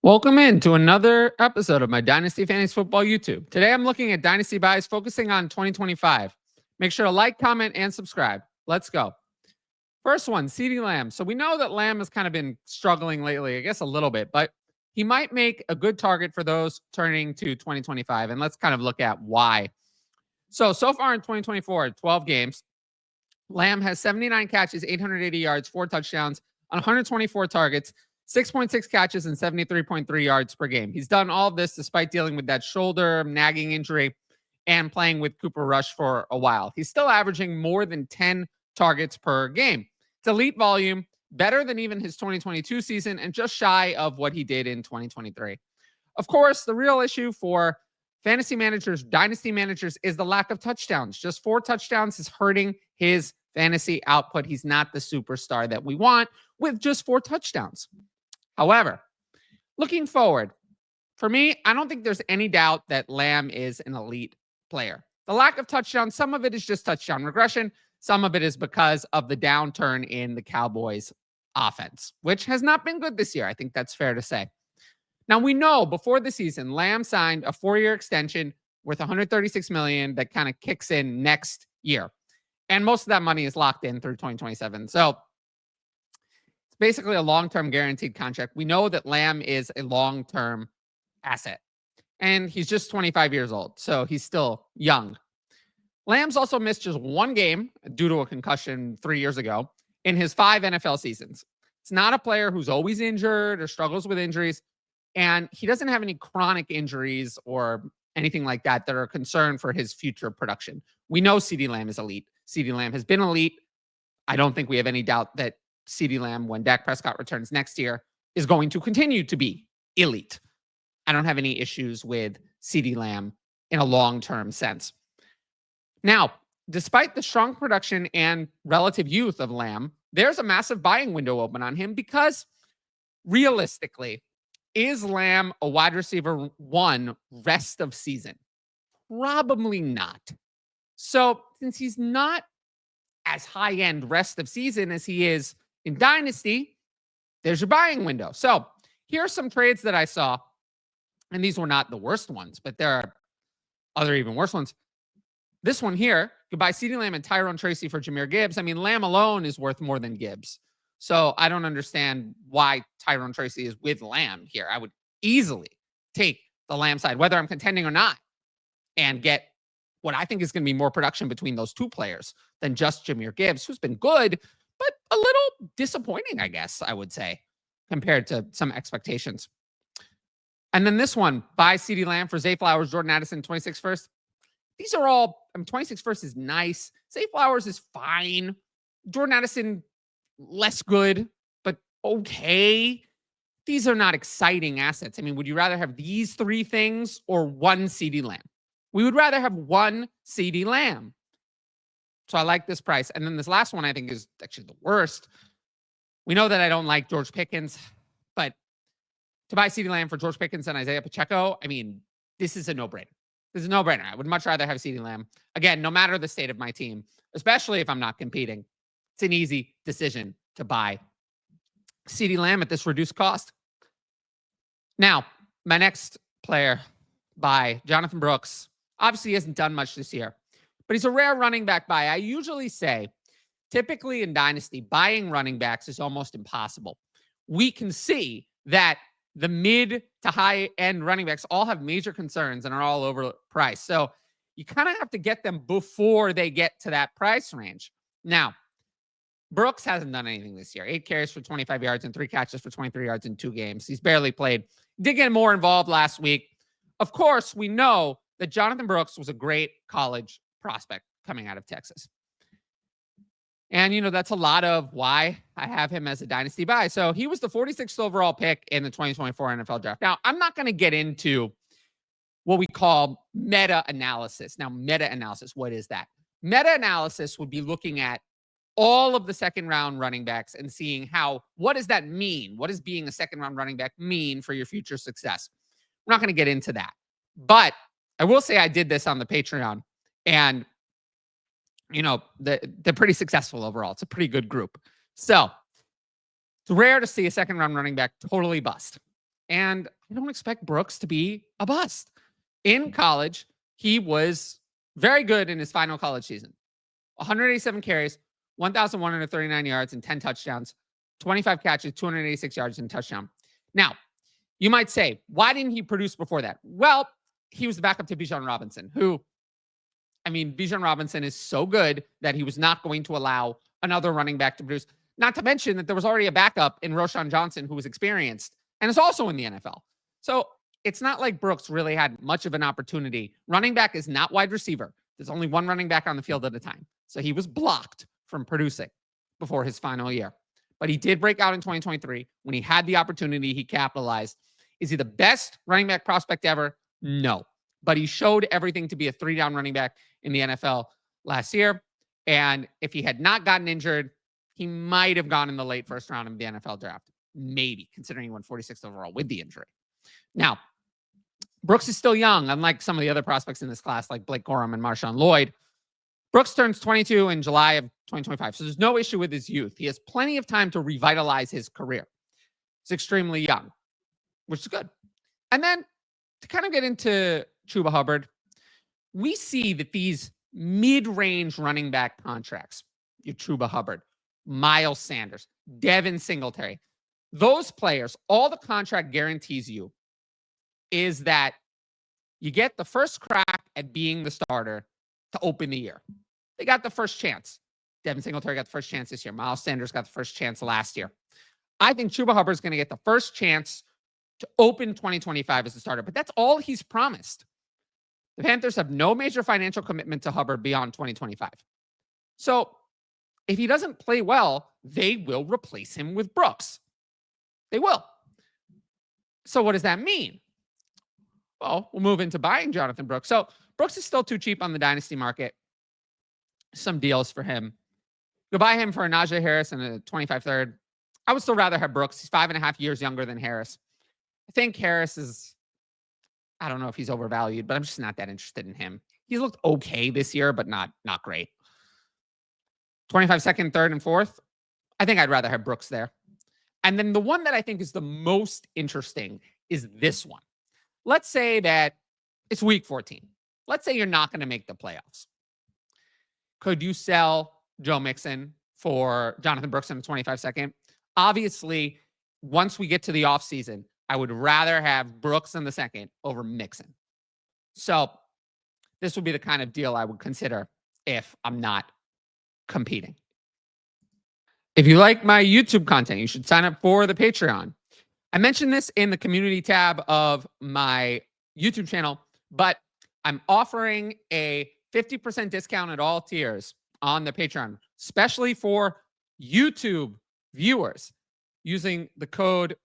Welcome in to another episode of my Dynasty Fantasy Football YouTube. Today I'm looking at Dynasty buys focusing on 2025. Make sure to like, comment, and subscribe. Let's go. First one, CeeDee Lamb. So we know that Lamb has kind of been struggling lately, I guess a little bit, but he might make a good target for those turning to 2025. And let's kind of look at why. So far in 2024, 12 games, Lamb has 79 catches, 880 yards, 4 touchdowns on 124 targets, 6.6 catches and 73.3 yards per game. He's done all of this despite dealing with that shoulder nagging injury and playing with Cooper Rush for a while. He's still averaging more than 10 targets per game. It's elite volume, better than even his 2022 season, and just shy of what he did in 2023. Of course, the real issue for fantasy managers, dynasty managers, is the lack of touchdowns. Just 4 touchdowns is hurting his fantasy output. He's not the superstar that we want with just 4 touchdowns. However, looking forward, for me, I don't think there's any doubt that Lamb is an elite player. The lack of touchdowns, some of it is just touchdown regression. Some of it is because of the downturn in the Cowboys offense, which has not been good this year. I think that's fair to say. Now, we know before the season, Lamb signed a 4-year extension worth $136 million that kind of kicks in next year. And most of that money is locked in through 2027. So it's basically a long-term guaranteed contract. We know that Lamb is a long-term asset. And he's just 25 years old, so he's still young. Lamb's also missed just 1 game due to a concussion 3 years ago in his 5 NFL seasons. It's not a player who's always injured or struggles with injuries. And he doesn't have any chronic injuries or anything like that that are a concern for his future production. We know CeeDee Lamb is elite. CeeDee Lamb has been elite. I don't think we have any doubt that CeeDee Lamb, when Dak Prescott returns next year, is going to continue to be elite. I don't have any issues with CeeDee Lamb in a long-term sense. Now, despite the strong production and relative youth of Lamb, there's a massive buying window open on him because realistically, is Lamb a wide receiver 1 rest of season? Probably not. So since he's not as high-end rest of season as he is in Dynasty, there's your buying window. So here are some trades that I saw, and these were not the worst ones, but there are other even worse ones. This one here, you buy CeeDee Lamb and Tyrone Tracy for Jahmyr Gibbs. I mean, Lamb alone is worth more than Gibbs. So I don't understand why Tyrone Tracy is with Lamb here. I would easily take the Lamb side, whether I'm contending or not, and get what I think is going to be more production between those 2 players than just Jahmyr Gibbs, who's been good, but a little disappointing, I guess, I would say, compared to some expectations. And then this one, buy CeeDee Lamb for Zay Flowers, Jordan Addison, 26 first. These are all, 26 first is nice. Zay Flowers is fine. Jordan Addison, less good, but okay. These are not exciting assets. I mean, would you rather have these 3 things or 1 CeeDee Lamb? We would rather have 1 CeeDee Lamb. So I like this price. And then this last one I think is actually the worst. We know that I don't like George Pickens, but to buy CeeDee Lamb for George Pickens and Isaiah Pacheco, I mean, this is a no-brainer. This is a no-brainer. I would much rather have CeeDee Lamb. Again, no matter the state of my team, especially if I'm not competing, it's an easy decision to buy CeeDee Lamb at this reduced cost. Now, my next player, buy Jonathon Brooks. Obviously, he hasn't done much this year, but he's a rare running back buy. I usually say, typically in Dynasty, buying running backs is almost impossible. We can see that the mid to high end running backs all have major concerns and are all overpriced. So you kind of have to get them before they get to that price range. Now, Brooks hasn't done anything this year. 8 carries for 25 yards and 3 catches for 23 yards in 2 games. He's barely played. Did get more involved last week. Of course, we know that Jonathon Brooks was a great college prospect coming out of Texas. And, you know, that's a lot of why I have him as a dynasty buy. So he was the 46th overall pick in the 2024 NFL draft. Now, I'm not going to get into what we call meta-analysis. Now, meta-analysis, what is that? Meta-analysis would be looking at all of the second-round running backs and seeing what does that mean? What does being a second-round running back mean for your future success? We're not going to get into that. But I will say I did this on the Patreon, and you know, they're pretty successful overall. It's a pretty good group. So it's rare to see a second round running back totally bust. And I don't expect Brooks to be a bust. In college, he was very good in his final college season. 187 carries, 1,139 yards, and 10 touchdowns, 25 catches, 286 yards, and touchdown. Now, you might say, why didn't he produce before that? Well, he was the backup to Bijan Robinson, who, I mean, Bijan Robinson is so good that he was not going to allow another running back to produce. Not to mention that there was already a backup in Roschon Johnson who was experienced and is also in the NFL. So it's not like Brooks really had much of an opportunity. Running back is not wide receiver. There's only one running back on the field at a time. So he was blocked from producing before his final year. But he did break out in 2023. When he had the opportunity, he capitalized. Is he the best running back prospect ever? No. But he showed everything to be a 3-down running back in the NFL last year. And if he had not gotten injured, he might have gone in the late first round of the NFL draft. Maybe, considering he went 46th overall with the injury. Now, Brooks is still young, unlike some of the other prospects in this class, like Blake Corum and Marshawn Lloyd. Brooks turns 22 in July of 2025, so there's no issue with his youth. He has plenty of time to revitalize his career. He's extremely young, which is good. And then to kind of get into Chuba Hubbard, we see that these mid-range running back contracts, your Chuba Hubbard, Miles Sanders, Devin Singletary, those players, all the contract guarantees you is that you get the first crack at being the starter to open the year. They got the first chance. Devin Singletary got the first chance this year. Miles Sanders got the first chance last year. I think Chuba Hubbard is going to get the first chance to open 2025 as a starter, but that's all he's promised. The Panthers have no major financial commitment to Hubbard beyond 2025. So if he doesn't play well, they will replace him with Brooks. They will. So what does that mean? Well, we'll move into buying Jonathon Brooks. So Brooks is still too cheap on the dynasty market. Some deals for him. You'll buy him for a Najee Harris and a 25 third. I would still rather have Brooks. He's 5.5 years younger than Harris. I think Harris is, I don't know if he's overvalued, but I'm just not that interested in him. He's looked okay this year, but not great. 25 second, third, and fourth. I think I'd rather have Brooks there. And then the one that I think is the most interesting is this one. Let's say that it's week 14. Let's say you're not going to make the playoffs. Could you sell Joe Mixon for Jonathon Brooks in the 25 second? Obviously, once we get to the offseason, I would rather have Brooks in the second over Mixon. So this would be the kind of deal I would consider if I'm not competing. If you like my YouTube content, you should sign up for the Patreon. I mentioned this in the community tab of my YouTube channel, but I'm offering a 50% discount at all tiers on the Patreon, especially for YouTube viewers, using the code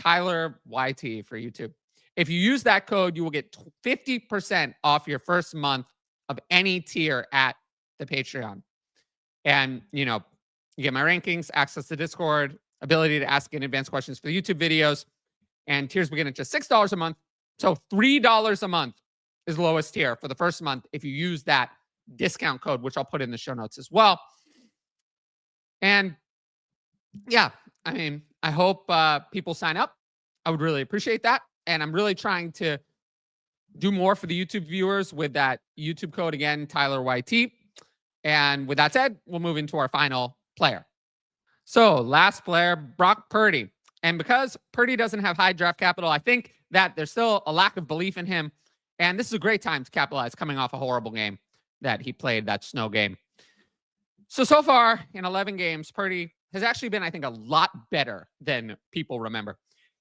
TylerYT for YouTube. If you use that code, you will get 50% off your first month of any tier at the Patreon. And, you get my rankings, access to Discord, ability to ask in advance questions for the YouTube videos, and tiers begin at just $6 a month. So $3 a month is the lowest tier for the first month if you use that discount code, which I'll put in the show notes as well. And yeah, I mean, I hope people sign up. I would really appreciate that. And I'm really trying to do more for the YouTube viewers with that YouTube code again, TylerYT. And with that said, we'll move into our final player. So last player, Brock Purdy. And because Purdy doesn't have high draft capital, I think that there's still a lack of belief in him. And this is a great time to capitalize coming off a horrible game that he played, that snow game. So far in 11 games, Purdy has actually been, I think, a lot better than people remember.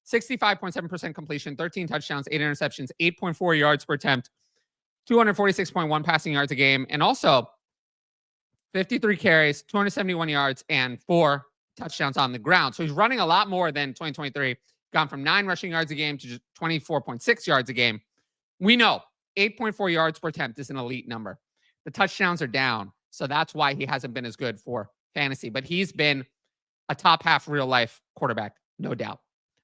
65.7% completion, 13 touchdowns, 8 interceptions, 8.4 yards per attempt, 246.1 passing yards a game, and also 53 carries, 271 yards, and 4 touchdowns on the ground. So he's running a lot more than 2023, gone from 9 rushing yards a game to just 24.6 yards a game. We know 8.4 yards per attempt is an elite number. The touchdowns are down, so that's why he hasn't been as good for fantasy. But he's been a top half real life quarterback, no doubt.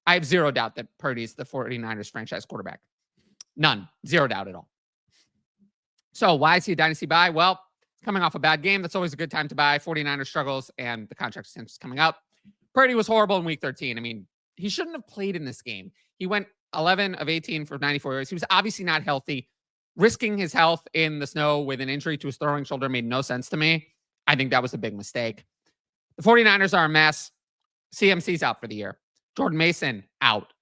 I have zero doubt that Purdy's the 49ers franchise quarterback. None. Zero doubt at all. So why is he a dynasty buy? Well, coming off a bad game, that's always a good time to buy. 49ers struggles and the contract extension is coming up. Purdy was horrible in week 13. I mean, he shouldn't have played in this game. He went 11 of 18 for 94 yards. He was obviously not healthy. Risking his health in the snow with an injury to his throwing shoulder made no sense to me. I think that was a big mistake. The 49ers are a mess. CMC's out for the year. Jordan Mason out.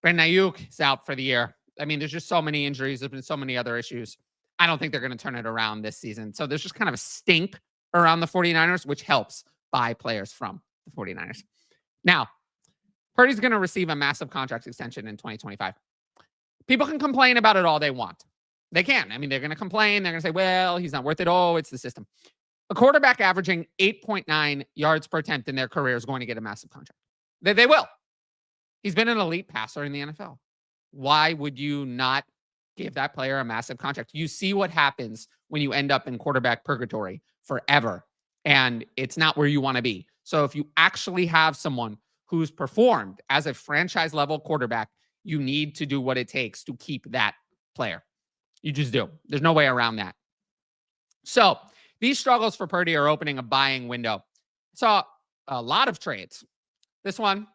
Brandon Ayuk is out for the year. I mean, there's just so many injuries. There's been so many other issues. I don't think they're going to turn it around this season. So there's just kind of a stink around the 49ers, which helps buy players from the 49ers. Now, Purdy's going to receive a massive contract extension in 2025. People can complain about it all they want. They can. I mean, they're going to complain. They're going to say, well, he's not worth it. Oh, it's the system. A quarterback averaging 8.9 yards per attempt in their career is going to get a massive contract. They will. He's been an elite passer in the NFL. Why would you not give that player a massive contract? You see what happens when you end up in quarterback purgatory forever, and it's not where you want to be. So if you actually have someone who's performed as a franchise level quarterback, you need to do what it takes to keep that player. You just do. There's no way around that. So these struggles for Purdy are opening a buying window. Saw a lot of trades. This one,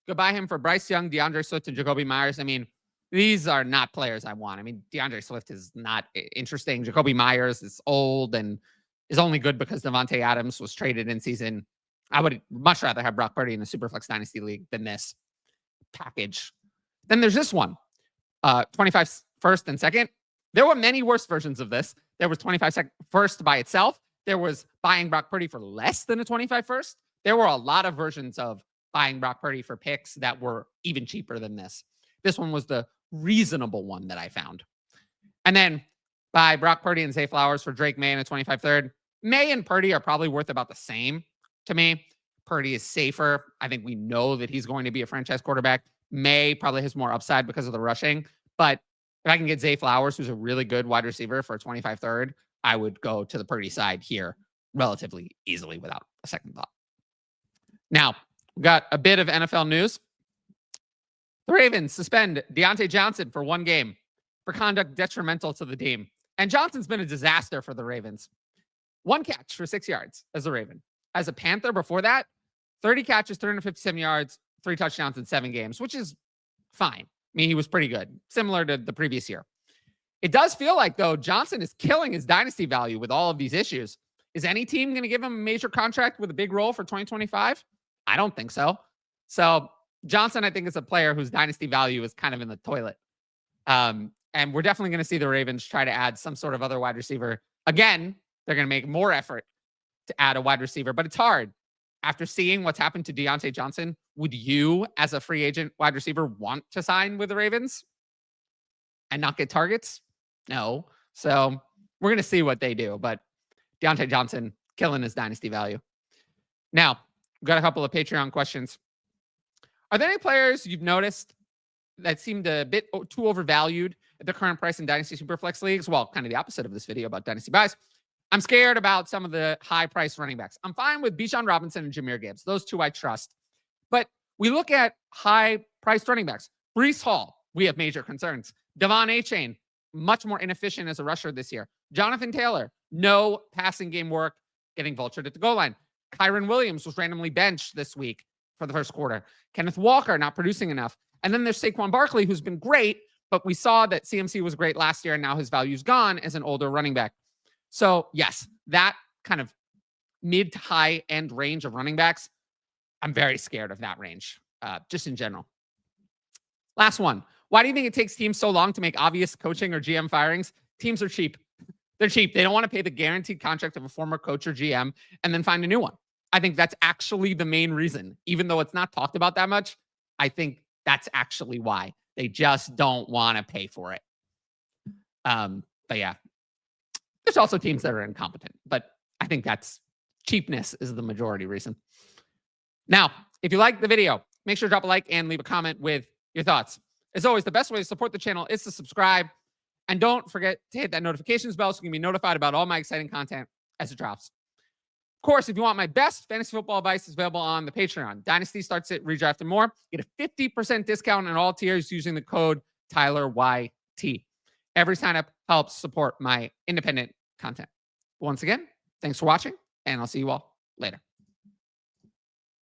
go buy him for Bryce Young, DeAndre Swift, and Jacoby Myers. I mean, these are not players I want. I mean, DeAndre Swift is not interesting. Jacoby Myers is old and is only good because Devontae Adams was traded in season. I would much rather have Brock Purdy in the Superflex Dynasty League than this package. Then there's this one, 25 first and second. There were many worse versions of this. There was 25 first by itself. There was buying Brock Purdy for less than a 25 first. There were a lot of versions of buying Brock Purdy for picks that were even cheaper than this. This one was the reasonable one that I found. And then buy Brock Purdy and Zay Flowers for Drake May in a 25 third. May and Purdy are probably worth about the same to me. Purdy is safer. I think we know that he's going to be a franchise quarterback. May probably has more upside because of the rushing. But if I can get Zay Flowers, who's a really good wide receiver for a 25 third, I would go to the Purdy side here relatively easily without a second thought. Now, we've got a bit of NFL news. The Ravens suspend Diontae Johnson for 1 game for conduct detrimental to the team. And Johnson's been a disaster for the Ravens. 1 catch for 6 yards as a Raven. As a Panther before that, 30 catches, 357 yards, 3 touchdowns in 7 games, which is fine. I mean, he was pretty good, similar to the previous year. It does feel like, though, Johnson is killing his dynasty value with all of these issues. Is any team going to give him a major contract with a big role for 2025? I don't think so. So Johnson, I think, is a player whose dynasty value is kind of in the toilet. And we're definitely going to see the Ravens try to add some sort of other wide receiver. Again, they're going to make more effort to add a wide receiver, but it's hard. After seeing what's happened to Diontae Johnson, would you, as a free agent wide receiver, want to sign with the Ravens and not get targets? No. So we're going to see what they do, but Diontae Johnson killing his dynasty value. Now, we've got a couple of Patreon questions. Are there any players you've noticed that seemed a bit too overvalued at the current price in Dynasty Superflex leagues? Well, kind of the opposite of this video about Dynasty buys. I'm scared about some of the high-priced running backs. I'm fine with Bijan Robinson and Jahmyr Gibbs. Those two I trust. But we look at high-priced running backs. Breece Hall, we have major concerns. Devon Achane, much more inefficient as a rusher this year. Jonathan Taylor, no passing game work, getting vultured at the goal line. Kyron Williams was randomly benched this week for the first quarter. Kenneth Walker not producing enough. And then there's Saquon Barkley, who's been great, but we saw that CMC was great last year, and now his value's gone as an older running back. So, yes, that kind of mid to high end range of running backs, I'm very scared of that range, just in general. Last one. Why do you think it takes teams so long to make obvious coaching or GM firings? Teams are cheap. They're cheap. They don't want to pay the guaranteed contract of a former coach or GM and then find a new one. I think that's actually the main reason. Even though it's not talked about that much, I think that's actually why. They just don't want to pay for it. But yeah. There's also teams that are incompetent, but I think that's cheapness is the majority reason. Now, if you like the video, make sure to drop a like and leave a comment with your thoughts. As always, the best way to support the channel is to subscribe. And don't forget to hit that notifications bell so you can be notified about all my exciting content as it drops. Of course, if you want my best fantasy football advice, it's available on the Patreon. Dynasty starts at Redraft and more. Get a 50% discount on all tiers using the code TylerYT. Every sign-up helps support my independent content. Once again, thanks for watching, and I'll see you all later.